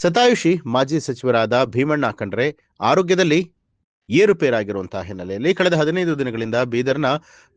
ಶತಾಯುಷಿ ಮಾಜಿ ಸಚಿವರಾದ ಭೀಮಣ್ಣ ಖಂಡ್ರೆ ಆರೋಗ್ಯದಲ್ಲಿ ಏರುಪೇರಾಗಿರುವಂತಹ ಹಿನ್ನೆಲೆಯಲ್ಲಿ ಕಳೆದ 15 ದಿನಗಳಿಂದ ಬೀದರ್ನ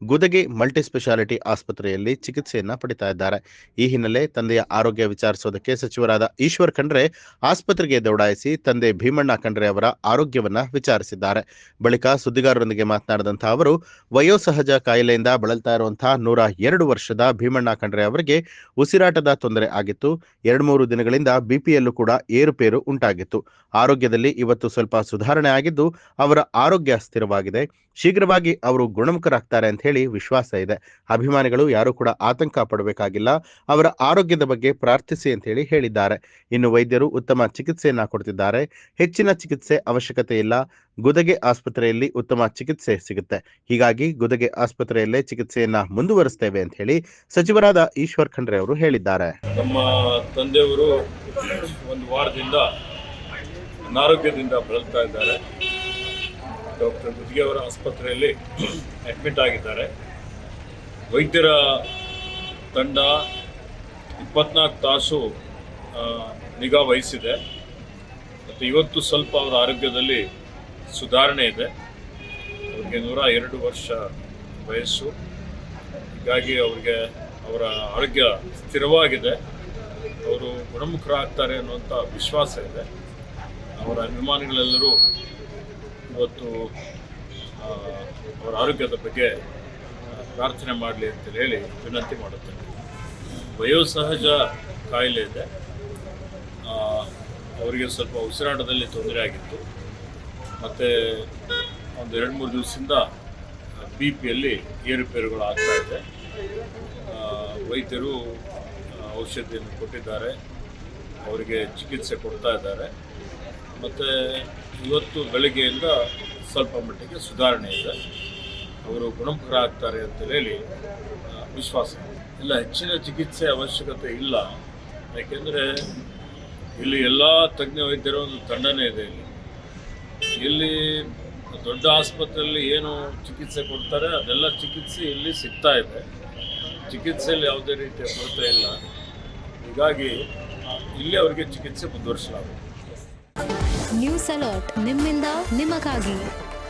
ಗುದಗಿ ಮಲ್ಟಿ ಸ್ಪೆಷಾಲಿಟಿ ಆಸ್ಪತ್ರೆಯಲ್ಲಿ ಚಿಕಿತ್ಸೆಯನ್ನ ಪಡಿತಾ ಇದ್ದಾರೆ. ಈ ಹಿನ್ನೆಲೆ ತಂದೆಯ ಆರೋಗ್ಯ ವಿಚಾರಿಸೋದಕ್ಕೆ ಸಚಿವರಾದ ಈಶ್ವರ್ ಖಂಡ್ರೆ ಆಸ್ಪತ್ರೆಗೆ ದೌಡಾಯಿಸಿ ತಂದೆ ಭೀಮಣ್ಣ ಖಂಡ್ರೆ ಅವರ ಆರೋಗ್ಯವನ್ನ ವಿಚಾರಿಸಿದ್ದಾರೆ. ಬಳಿಕ ಸುದ್ದಿಗಾರರೊಂದಿಗೆ ಮಾತನಾಡಿದಂತಹ ಅವರು, ವಯೋಸಹಜ ಕಾಯಿಲೆಯಿಂದ ಬಳಲ್ತಾ ಇರುವಂತಹ 102 ವರ್ಷದ ಭೀಮಣ್ಣ ಖಂಡ್ರೆ ಅವರಿಗೆ ಉಸಿರಾಟದ ತೊಂದರೆ ಆಗಿತ್ತು. 2-3 ದಿನಗಳಿಂದ ಬಿಪಿಯಲ್ಲೂ ಕೂಡ ಏರುಪೇರು ಉಂಟಾಗಿತ್ತು. ಆರೋಗ್ಯದಲ್ಲಿ ಇವತ್ತು ಸ್ವಲ್ಪ ಸುಧಾರಣೆ ಆಗಿದ್ದು ಅವರ ಆರೋಗ್ಯ ಸ್ಥಿರವಾಗಿದೆ. ಶೀಘ್ರವಾಗಿ ಅವರು ಗುಣಮುಖರಾಗ್ತಾರೆ ಅಂತ ಹೇಳಿ ವಿಶ್ವಾಸ ಇದೆ. ಅಭಿಮಾನಿಗಳು ಯಾರು ಕೂಡ ಆತಂಕ ಪಡಬೇಕಾಗಿಲ್ಲ. ಅವರ ಆರೋಗ್ಯದ ಬಗ್ಗೆ ಪ್ರಾರ್ಥಿಸಿ ಅಂತ ಹೇಳಿದ್ದಾರೆ. ಇನ್ನು ವೈದ್ಯರು ಉತ್ತಮ ಚಿಕಿತ್ಸೆಯನ್ನ ಕೊಡ್ತಿದ್ದಾರೆ. ಹೆಚ್ಚಿನ ಚಿಕಿತ್ಸೆ ಅವಶ್ಯಕತೆ ಇಲ್ಲ. ಗುದಗೆ ಆಸ್ಪತ್ರೆಯಲ್ಲಿ ಉತ್ತಮ ಚಿಕಿತ್ಸೆ ಸಿಗುತ್ತೆ. ಹೀಗಾಗಿ ಗುದಗೆ ಆಸ್ಪತ್ರೆಯಲ್ಲೇ ಚಿಕಿತ್ಸೆಯನ್ನ ಮುಂದುವರಿಸ್ತೇವೆ ಅಂತ ಹೇಳಿ ಸಚಿವರಾದ ಈಶ್ವರ್ ಖಂಡ್ರೆ ಅವರು ಹೇಳಿದ್ದಾರೆ. ನಮ್ಮ ತಂದೆಯವರು ಒಂದು ವಾರದಿಂದ ಅನಾರೋಗ್ಯದಿಂದ ಬಳಲ್ತಾ ಇದ್ದಾರೆ. ಡಾಕ್ಟರ್ ಗುದ್ಗೆ ಅವರ ಆಸ್ಪತ್ರೆಯಲ್ಲಿ ಅಡ್ಮಿಟ್ ಆಗಿದ್ದಾರೆ. ವೈದ್ಯರ ತಂಡ 24 ತಾಸು ನಿಗಾ ವಹಿಸಿದೆ ಮತ್ತು ಇವತ್ತು ಸ್ವಲ್ಪ ಅವರ ಆರೋಗ್ಯದಲ್ಲಿ ಸುಧಾರಣೆ ಇದೆ. ಅವರಿಗೆ 102 ವರ್ಷ ವಯಸ್ಸು. ಹೀಗಾಗಿ ಅವರ ಆರೋಗ್ಯ ಸ್ಥಿರವಾಗಿದೆ. ಅವರು ಗುಣಮುಖರಾಗ್ತಾರೆ ಅನ್ನುವಂಥ ವಿಶ್ವಾಸ ಇದೆ. ಅವರ ಅಭಿಮಾನಿಗಳೆಲ್ಲರೂ ಇವತ್ತು ಅವರ ಆರೋಗ್ಯದ ಬಗ್ಗೆ ಪ್ರಾರ್ಥನೆ ಮಾಡಲಿ ಅಂತ ಹೇಳಿ ವಿನಂತಿ ಮಾಡುತ್ತೇನೆ. ವಯೋಸಹಜ ಕಾಯಿಲೆ ಇದೆ. ಅವರಿಗೆ ಸ್ವಲ್ಪ ಉಸಿರಾಟದಲ್ಲಿ ತೊಂದರೆ ಆಗಿತ್ತು. ಮತ್ತು ಒಂದು 2-3 ದಿವಸದಿಂದ ಬಿ ಪಿಯಲ್ಲಿ ಏರುಪೇರುಗಳು ಆಗ್ತಾ ಇದೆ. ವೈದ್ಯರು ಔಷಧಿಯನ್ನು ಕೊಟ್ಟಿದ್ದಾರೆ. ಅವರಿಗೆ ಚಿಕಿತ್ಸೆ ಕೊಡ್ತಾ ಇದ್ದಾರೆ. ಮತ್ತು ಇವತ್ತು ಬೆಳಗ್ಗೆಯಿಂದ ಸ್ವಲ್ಪ ಮಟ್ಟಿಗೆ ಸುಧಾರಣೆ ಇದೆ. ಅವರು ಗುಣಮುಖರಾಗ್ತಾರೆ ಅಂತ ಹೇಳಿ ವಿಶ್ವಾಸ ಇಲ್ಲ. ಹೆಚ್ಚಿನ ಚಿಕಿತ್ಸೆ ಅವಶ್ಯಕತೆ ಇಲ್ಲ. ಯಾಕೆಂದರೆ ಇಲ್ಲಿ ಎಲ್ಲ ತಜ್ಞ ವೈದ್ಯರ ಒಂದು ತಂಡನೇ ಇದೆ. ಇಲ್ಲಿ ದೊಡ್ಡ ಆಸ್ಪತ್ರೆಯಲ್ಲಿ ಏನು ಚಿಕಿತ್ಸೆ ಕೊಡ್ತಾರೆ ಅದೆಲ್ಲ ಚಿಕಿತ್ಸೆ ಇಲ್ಲಿ ಸಿಗ್ತಾ ಇದೆ. ಚಿಕಿತ್ಸೆಯಲ್ಲಿ ಯಾವುದೇ ರೀತಿಯ ಕೊರತೆ ಇಲ್ಲ. ಹೀಗಾಗಿ ಇಲ್ಲಿ ಅವರಿಗೆ ಚಿಕಿತ್ಸೆ ಮುಂದುವರಿಸಲಾಗುತ್ತೆ. ನ್ಯೂಸ್ ಅಲರ್ಟ್, ನಿಮ್ಮಿಂದ ನಿಮಗಾಗಿ.